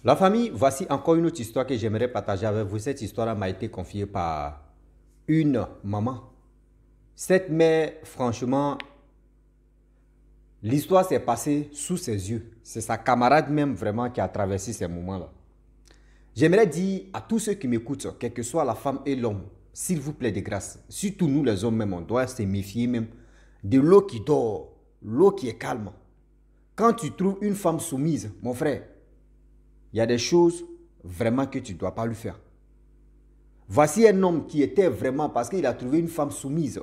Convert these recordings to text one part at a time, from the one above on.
La famille, voici encore une autre histoire que j'aimerais partager avec vous. Cette histoire m'a été confiée par une maman. Cette mère, franchement, l'histoire s'est passée sous ses yeux. C'est sa camarade même vraiment qui a traversé ces moments-là. J'aimerais dire à tous ceux qui m'écoutent, quelle que soit la femme et l'homme, s'il vous plaît de grâce, surtout nous les hommes même, on doit se méfier même de l'eau qui dort, l'eau qui est calme. Quand tu trouves une femme soumise, mon frère, il y a des choses vraiment que tu ne dois pas lui faire. Voici un homme qui était vraiment, parce qu'il a trouvé une femme soumise,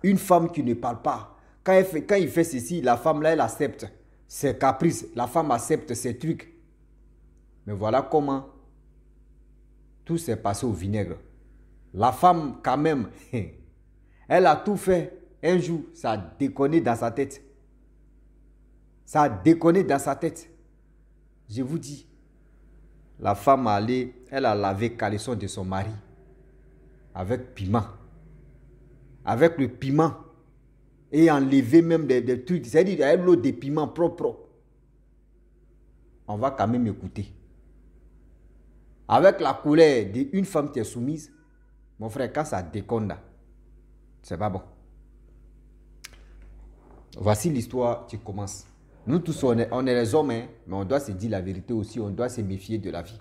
une femme qui ne parle pas. Quand il fait ceci, la femme là, elle accepte ses caprices, la femme accepte ses trucs. Mais voilà comment tout s'est passé au vinaigre. La femme, quand même, elle a tout fait. Un jour, ça a déconné dans sa tête. Ça a déconné dans sa tête. Je vous dis, la femme elle a lavé le caleçon de son mari avec piment. Avec le piment. Et enlevé même des trucs. C'est-à-dire, il y a l'eau de piment propre. On va quand même écouter. Avec la colère d'une femme qui est soumise, mon frère, quand ça déconne là, c'est pas bon. Voici l'histoire qui commence. Nous tous, on est les hommes, hein, mais on doit se dire la vérité aussi, on doit se méfier de la vie.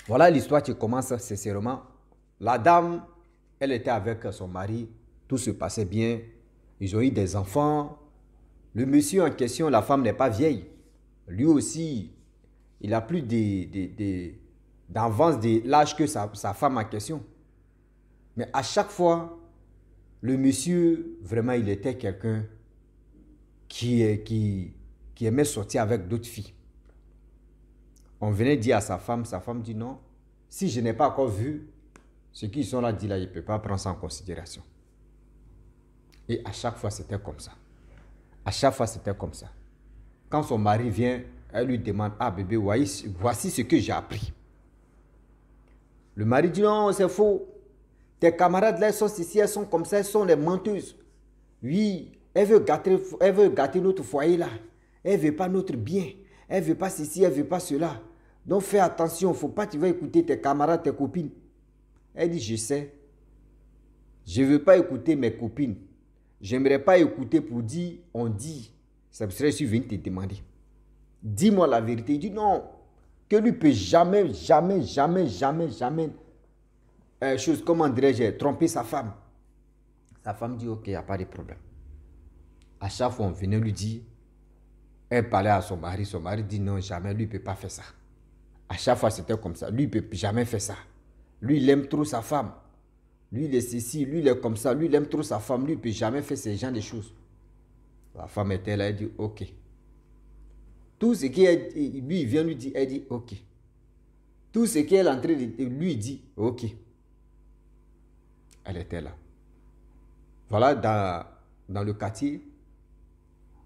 Voilà l'histoire qui commence sincèrement. La dame, elle était avec son mari, tout se passait bien, ils ont eu des enfants. Le monsieur en question, la femme n'est pas vieille. Lui aussi, il a plus d'avance de l'âge que sa femme en question. Mais à chaque fois, le monsieur, vraiment, il était quelqu'un qui aimait sortir avec d'autres filles. On venait dire à sa femme dit non, si je n'ai pas encore vu ce qu'ils sont là dit là, il ne peut pas prendre ça en considération. Et à chaque fois, c'était comme ça. À chaque fois, c'était comme ça. Quand son mari vient, elle lui demande, ah bébé, voici ce que j'ai appris. Le mari dit, non, c'est faux. Tes camarades là, elles sont ici, elles sont comme ça, elles sont les menteuses. Oui, elle veut gâter notre foyer là. Elle ne veut pas notre bien. Elle ne veut pas ceci, elle ne veut pas cela. Donc fais attention, il ne faut pas que tu vas écouter tes camarades, tes copines. Elle dit, je sais. Je ne veux pas écouter mes copines. J'aimerais pas écouter pour dire, on dit. Ça serait si je viens te demander. Dis-moi la vérité. Il dit non. Que lui peut jamais, comment dirais-je, tromper sa femme. Sa femme dit, ok, il n'y a pas de problème. À chaque fois, on venait lui dire, elle parlait à son mari dit non, jamais, lui ne peut pas faire ça. À chaque fois, c'était comme ça. Lui, il ne peut jamais faire ça. Lui, il aime trop sa femme. Lui, il est ceci, lui, il est comme ça. Lui, il aime trop sa femme. Lui, il ne peut jamais faire ce genre de choses. La femme était là, elle dit, ok. Tout ce lui, il vient lui dire, elle dit, ok. Tout ce qu'elle est en train de lui dit, ok. Elle était là. Voilà, dans le quartier,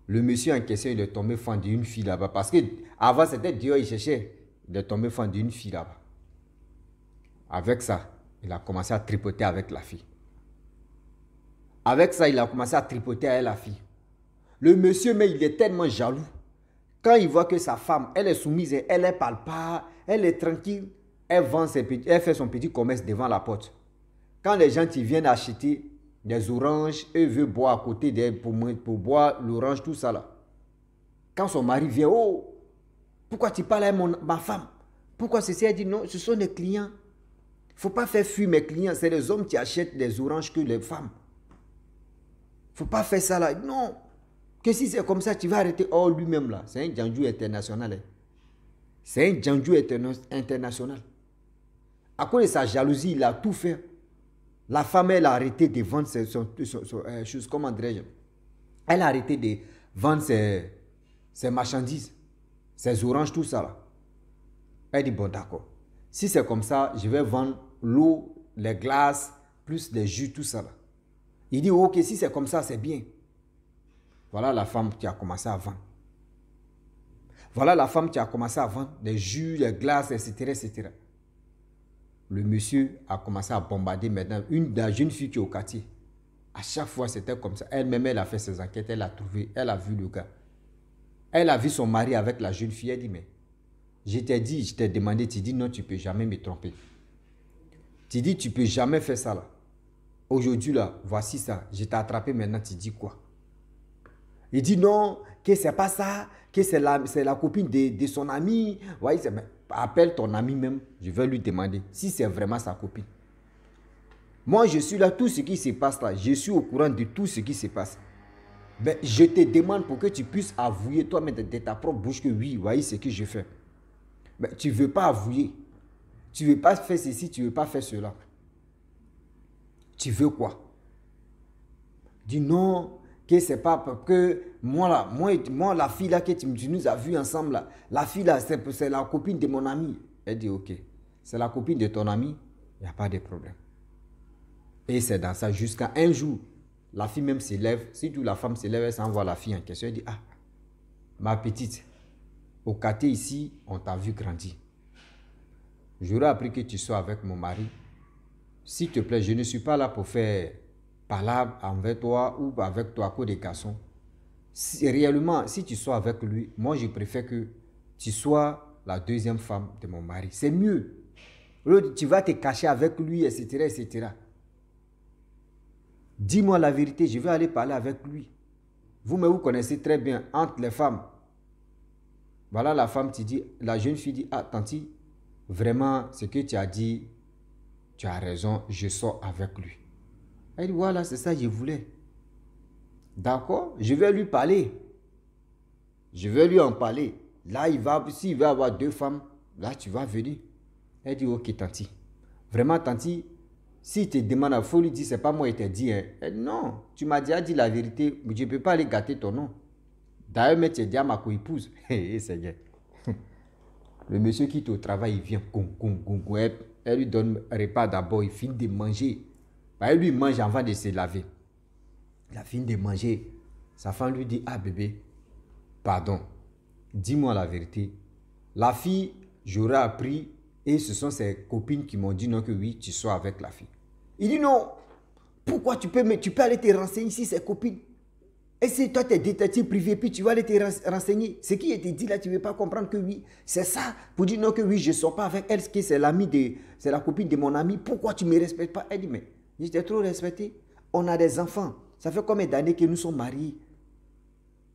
le monsieur en question, il est tombé fan d'une fille là-bas. Parce qu'avant, c'était Dieu, il cherchait. Il est tombé fan d'une fille là-bas. Avec ça, il a commencé à tripoter avec la fille. Avec ça, il a commencé à tripoter avec la fille. Le monsieur, mais il est tellement jaloux. Quand il voit que sa femme, elle est soumise, elle ne parle pas, elle est tranquille, elle fait son petit commerce devant la porte. Quand les gens qui viennent acheter des oranges, eux veulent boire à côté d'elle pour boire l'orange, tout ça là. Quand son mari vient, oh, pourquoi tu parles à ma femme? Pourquoi ceci? Elle dit non, ce sont des clients. Il ne faut pas faire fuir mes clients. C'est les hommes qui achètent des oranges que les femmes. Il ne faut pas faire ça là. Non. Que si c'est comme ça, tu vas arrêter. Oh, lui-même là, c'est un Django international. Hein. C'est un Django international. À cause de sa jalousie, il a tout fait. La femme, elle a arrêté de vendre ses choses, comment dirais-je? Elle a arrêté de vendre ses marchandises, ses oranges, tout ça là. Elle dit, bon d'accord. Si c'est comme ça, je vais vendre l'eau, les glaces, plus des jus, tout ça là. Il dit, ok, si c'est comme ça, c'est bien. Voilà la femme qui a commencé à vendre. Voilà la femme qui a commencé à vendre des jus, des glaces, etc., etc. Le monsieur a commencé à bombarder maintenant la jeune fille qui est au quartier. À chaque fois, c'était comme ça. Elle-même, elle a fait ses enquêtes, elle a trouvé, elle a vu le gars. Elle a vu son mari avec la jeune fille, elle dit, mais Je t'ai dit, je t'ai demandé, tu dis non, tu ne peux jamais me tromper. Tu dis, tu ne peux jamais faire ça là. Aujourd'hui là, voici ça. Je t'ai attrapé maintenant, tu dis quoi? Il dit non, que c'est pas ça, que c'est la copine de son ami. Ouais, appelle ton ami même, je vais lui demander si c'est vraiment sa copine. Moi, je suis là, tout ce qui se passe là, je suis au courant de tout ce qui se passe. Ben, je te demande pour que tu puisses avouer toi-même de ta propre bouche que oui, voyez ce que je fais. Ben, tu ne veux pas avouer. Tu ne veux pas faire ceci, tu ne veux pas faire cela. Tu veux quoi? Dis non, que c'est pas parce que moi, là, moi la fille là que tu nous as vu ensemble, là, la fille là, c'est la copine de mon ami. Elle dit ok, c'est la copine de ton ami, il n'y a pas de problème. Et c'est dans ça jusqu'à un jour, la fille même s'élève, si la femme s'élève, elle s'envoie la fille en question, elle dit ah, ma petite, au quartier ici, on t'a vu grandir. J'aurais appris que tu sois avec mon mari. S'il te plaît, je ne suis pas là pour faire palabre envers toi ou avec toi à cause des garçons. Réellement, si tu sois avec lui, moi je préfère que tu sois la deuxième femme de mon mari. C'est mieux. Tu vas te cacher avec lui, etc., etc. Dis-moi la vérité, je vais aller parler avec lui. Vous connaissez très bien entre les femmes. Voilà la femme, la jeune fille dit, ah, tanti, vraiment, ce que tu as dit, tu as raison, je sors avec lui. Elle dit, voilà, c'est ça que je voulais. D'accord, je vais lui parler. Je vais lui en parler. Là, s'il va avoir deux femmes, là, tu vas venir. Elle dit, ok, tanti. Vraiment, tanti, si tu te demandes, il faut lui dire, c'est pas moi qui t'ai dit. Hein. Elle dit, non, tu m'as déjà dit la vérité, mais je ne peux pas aller gâter ton nom. D'ailleurs, mais tu as dit à ma co-épouse. Seigneur. Le monsieur quitte au travail, il vient. Elle lui donne un repas d'abord, il finit de manger. Elle lui mange avant de se laver. Il a fini de manger. Sa femme lui dit, ah bébé, pardon, dis-moi la vérité. La fille, j'aurais appris, et ce sont ses copines qui m'ont dit non que oui, tu sois avec la fille. Il dit non, pourquoi tu peux aller te renseigner si c'est copine? Et si toi tu es détective privé, puis tu vas aller te renseigner. Ce qui était dit là, tu ne veux pas comprendre que oui, c'est ça. Pour dire non que oui, je ne sors pas avec elle, que c'est la copine de mon ami. Pourquoi tu ne me respectes pas? Elle dit, mais je t'ai trop respecté. On a des enfants. Ça fait combien d'années que nous sommes mariés?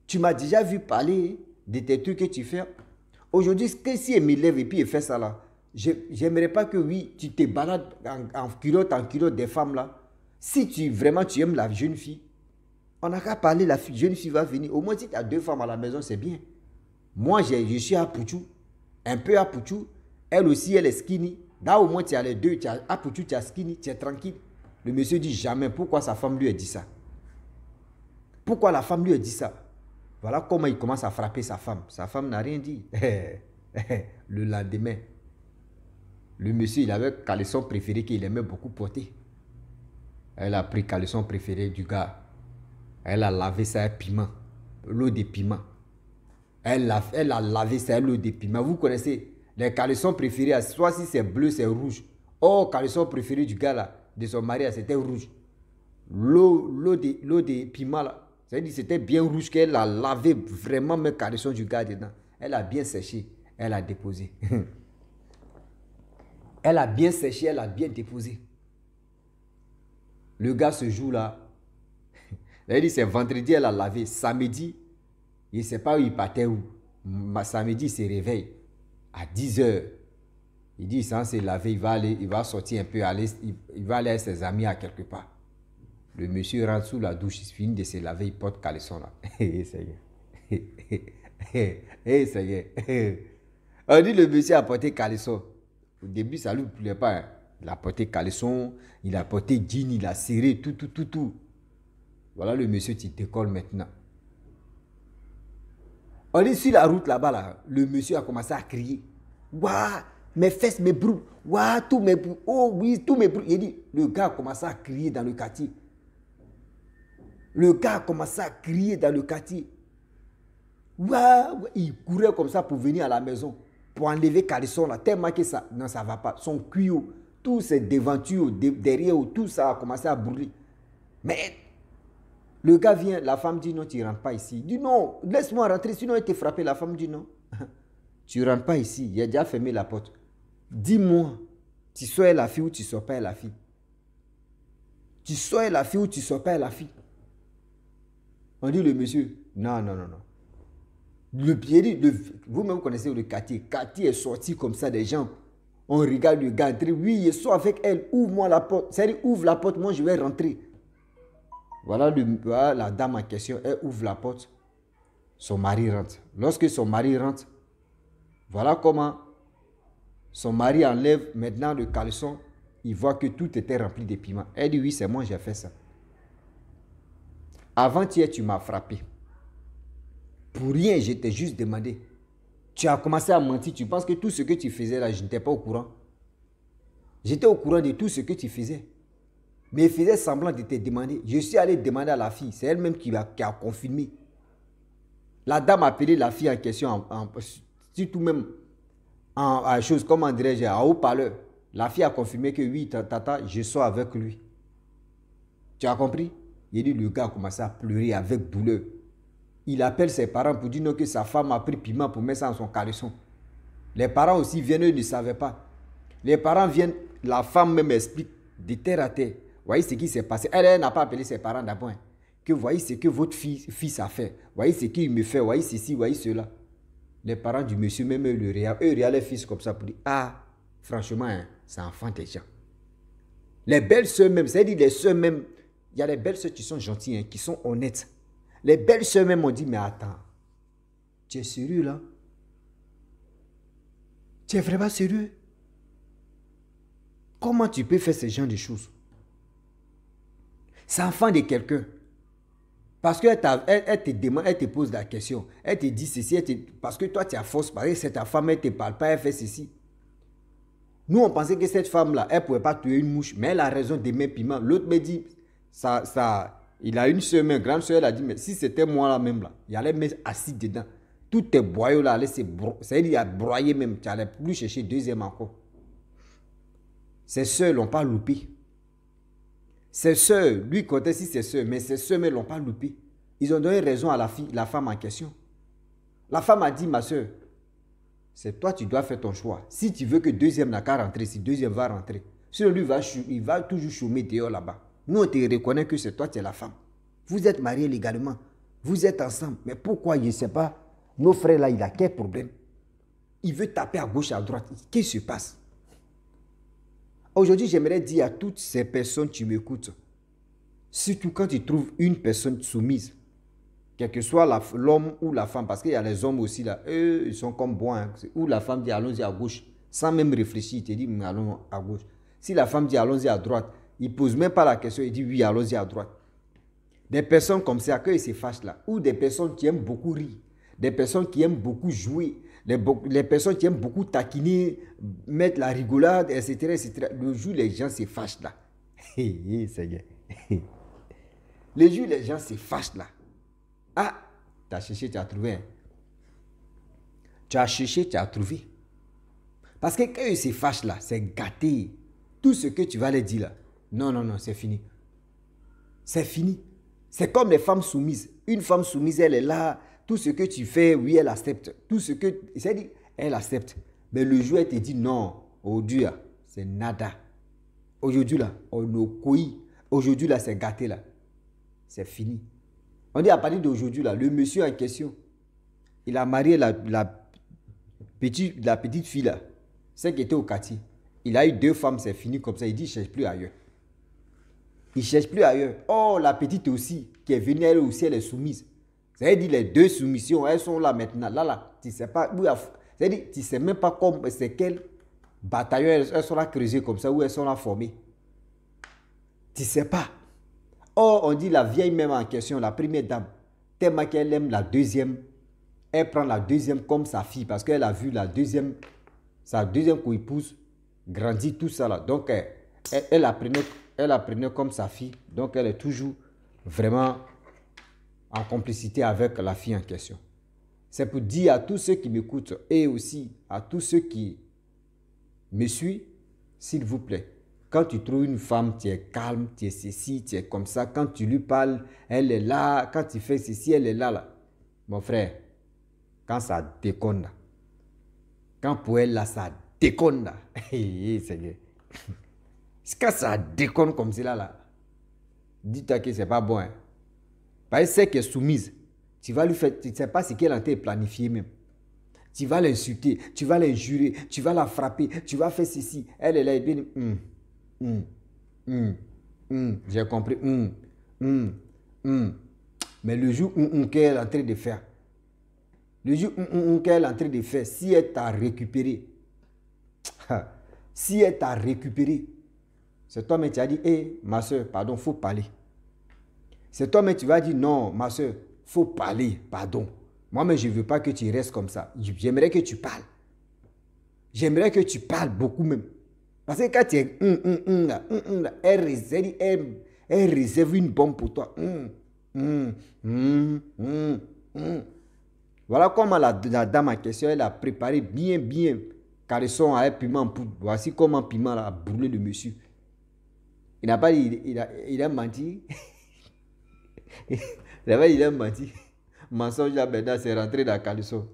Tu m'as déjà vu parler de tes trucs que tu fais. Aujourd'hui, si elle me lève et puis elle fait ça là, j'aimerais pas que oui, tu te balades en culotte des femmes là. Si vraiment tu aimes la jeune fille, on n'a qu'à parler, la jeune fille va venir. Au moins si tu as deux femmes à la maison, c'est bien. Moi, je suis à Pouchou, un peu à Pouchou. Elle aussi, elle est skinny. Là, au moins, tu as les deux. Tu as à Pouchou, tu as skinny, tu es tranquille. Le monsieur dit jamais. Pourquoi sa femme lui a dit ça? Pourquoi la femme lui a dit ça? Voilà comment il commence à frapper sa femme. Sa femme n'a rien dit. Le lendemain, le monsieur, il avait caleçon préféré qu'il aimait beaucoup porter. Elle a pris caleçon préféré du gars. Elle a lavé ça avec piment. L'eau de piment. Elle a lavé ça avec l'eau de piment. Vous connaissez les caleçons préférés, soit si c'est bleu, c'est rouge. Oh, caleçon préféré du gars là, de son mari, c'était rouge. L'eau de piment là, c'est-à-dire c'était bien rouge qu'elle a lavé vraiment mes caleçons du gars dedans. Elle a bien séché, elle a déposé. Elle a bien séché, elle a bien déposé. Le gars ce jour-là, elle dit c'est vendredi, elle a lavé. Samedi, il ne sait pas où il partait où. Samedi, il se réveille à 10 h. Il dit sans se laver, il va sortir un peu, il va aller avec ses amis à quelque part. Le monsieur rentre sous la douche, il finit de se laver, il porte caleçon là. Ça y est. On dit le monsieur a porté caleçon. Au début, ça ne lui plaît pas. Hein. Il a porté caleçon, il a porté jean, il a serré, tout. Voilà le monsieur, tu décolles maintenant. On est sur la route là-bas, là, le monsieur a commencé à crier. Waouh, mes fesses, mes brous. Waouh, tous mes brous. Oh oui, tous mes brous. Il dit, le gars a commencé à crier dans le quartier. Le gars a commencé à crier dans le quartier. Waouh, il courait comme ça pour venir à la maison. Pour enlever caleçon là, tellement que ça, non, ça ne va pas. Son cuir, tous ses devantures, derrière, tout ça a commencé à brûler. Mais le gars vient, la femme dit non, tu ne rentres pas ici. Il dit non, laisse-moi rentrer, sinon il te frappe. La femme dit non. Tu ne rentres pas ici. Il a déjà fermé la porte. Dis-moi, tu sois la fille ou tu ne sois pas la fille. Tu sois la fille ou tu ne sois pas la fille. On dit le monsieur, non, non, non, non. Vous-même connaissez le quartier. Le quartier est sorti comme ça des gens. On regarde le gars entrer. Oui, je sors avec elle. Ouvre-moi la porte. C'est-à-dire, ouvre la porte, moi je vais rentrer. Voilà, voilà la dame en question. Elle ouvre la porte. Son mari rentre. Lorsque son mari rentre, voilà comment son mari enlève maintenant le caleçon. Il voit que tout était rempli de piments. Elle dit, oui, c'est moi, j'ai fait ça. Avant-hier, tu m'as frappé. Pour rien, je t'ai juste demandé. Tu as commencé à mentir. Tu penses que tout ce que tu faisais là, je n'étais pas au courant. J'étais au courant de tout ce que tu faisais. Mais il faisait semblant de te demander. Je suis allé demander à la fille. C'est elle-même qui a confirmé. La dame a appelé la fille en question, surtout même en chose, comment dirais-je, en haut-parleur. La fille a confirmé que oui, tata, je sors avec lui. Tu as compris? Il dit, le gars a commencé à pleurer avec douleur. Il appelle ses parents pour dire non, que sa femme a pris piment pour mettre ça dans son caleçon. Les parents aussi viennent, eux ne savaient pas. Les parents viennent, la femme même explique de terre à terre. Voyez ce qui s'est passé. Elle n'a pas appelé ses parents d'abord. Que voyez ce que votre fils a fait. Voyez ce qu'il me fait. Voyez ceci, voyez cela. Les parents du monsieur, même eux, eux regardent les fils comme ça pour dire, ah, franchement, hein, c'est enfant des gens. Les belles soeurs même, c'est-à-dire les soeurs même, il y a les belles soeurs qui sont gentilles, hein, qui sont honnêtes. Les belles soeurs même ont dit, mais attends, tu es sérieux là? Tu es vraiment sérieux? Comment tu peux faire ce genre de choses? C'est enfant de quelqu'un. Parce qu'elle te demande, elle te pose la question. Elle te dit ceci, parce que toi tu as force, parce que c'est ta femme, elle ne te parle pas, elle fait ceci. Nous on pensait que cette femme-là, elle ne pouvait pas tuer une mouche, mais elle a raison d'aimer piment. L'autre me dit, il a une soeur, une grande soeur, elle a dit, mais si c'était moi là même là, il allait mettre assis dedans. Tous tes boyaux là, c'est-à-dire il a broyé même, tu n'allais plus chercher deuxième encore. Ses soeurs ne l'ont pas loupé. Ses soeurs, lui comptait si ses soeurs, mais ses soeurs ne l'ont pas loupé. Ils ont donné raison à la femme en question. La femme a dit, ma soeur, c'est toi tu dois faire ton choix. Si tu veux que deuxième n'a qu'à rentrer, si deuxième va rentrer, sinon lui il va toujours chômer dehors là-bas. Nous on te reconnaît que c'est toi tu es la femme. Vous êtes mariés légalement, vous êtes ensemble. Mais pourquoi, je ne sais pas, nos frères là, il a quel problème? Il veut taper à gauche, à droite. Qu'est-ce qui se passe? Aujourd'hui, j'aimerais dire à toutes ces personnes qui m'écoutent, surtout quand tu trouves une personne soumise, quel que soit l'homme ou la femme, parce qu'il y a les hommes aussi là, eux, ils sont comme bons, hein, où la femme dit allons-y à gauche, sans même réfléchir, il te dit allons à gauche. Si la femme dit allons-y à droite, il ne pose même pas la question, il dit oui, allons-y à droite. Des personnes comme ça, qu'ils se fâchent là, ou des personnes qui aiment beaucoup rire, des personnes qui aiment beaucoup jouer, les personnes qui aiment beaucoup taquiner, mettre la rigolade, etc., etc. Le jour les gens se fâchent là. Seigneur. Le jour les gens se fâchent là. Ah, tu as cherché, tu as trouvé. Hein? Tu as cherché, tu as trouvé. Parce que quand ils se fâchent là, c'est gâté. Tout ce que tu vas leur dire là, non, non, non, c'est fini. C'est fini. C'est comme les femmes soumises. Une femme soumise, elle est là. Tout ce que tu fais, oui, elle accepte. Tout ce que... C'est-à-dire, elle accepte. Mais le jour, elle te dit non. Aujourd'hui, c'est nada. Aujourd'hui, là, on nous couille. Aujourd'hui, là, c'est gâté, là. C'est fini. On dit à partir d'aujourd'hui, là, le monsieur en question, il a marié la petite fille, là. Celle qui était au quartier. Il a eu 2 femmes, c'est fini comme ça. Il dit, il ne cherche plus ailleurs. Il ne cherche plus ailleurs. Oh, la petite aussi, qui est venue, elle aussi, elle est soumise. C'est-à-dire les 2 soumissions, elles sont là maintenant. Là, tu ne sais pas où. C'est-à-dire, tu ne sais même pas c'est quel bataillon elles sont là creusées comme ça, où elles sont là formées. Tu ne sais pas. Oh, on dit la vieille même en question, la première dame, tellement qu'elle aime la deuxième, elle prend la deuxième comme sa fille, parce qu'elle a vu sa deuxième co-épouse grandir, tout ça là. Donc, elle la prenait comme sa fille. Donc, elle est toujours vraiment en complicité avec la fille en question. C'est pour dire à tous ceux qui m'écoutent et aussi à tous ceux qui me suivent, s'il vous plaît, quand tu trouves une femme, tu es calme, tu es ceci, tu es comme ça. Quand tu lui parles, elle est là. Quand tu fais ceci, elle est là, là. Mon frère, quand ça déconne, là, Quand pour elle, là, ça déconne, là. C'est quand ça déconne comme cela, là. Dis-toi que c'est pas bon. Hein. Parce que c'est qu'elle est soumise. Tu vas lui faire, tu ne sais pas ce qu'elle a en train de planifier même. Tu vas l'insulter, tu vas l'injurer, tu vas la frapper, tu vas faire ceci. Elle est là et bien, j'ai compris. Mais le jour qu'elle est en train de faire, le jour qu'elle est en train de faire, si elle t'a récupéré, si elle t'a récupéré, c'est toi-même qui as dit, hé, ma soeur, pardon, il faut parler. C'est toi-même tu vas dire, non, ma soeur, il faut parler, pardon. Moi-même, je ne veux pas que tu restes comme ça. J'aimerais que tu parles. J'aimerais que tu parles beaucoup même. Parce que quand tu es elle réserve une bombe pour toi. Voilà comment la dame en question, elle a préparé bien, caleçon avec piment en poudre. Voici comment piment a brûlé le monsieur. Il n'a pas dit, il a menti. Il a menti. Mensonge là, maintenant, c'est rentré dans le caleçon.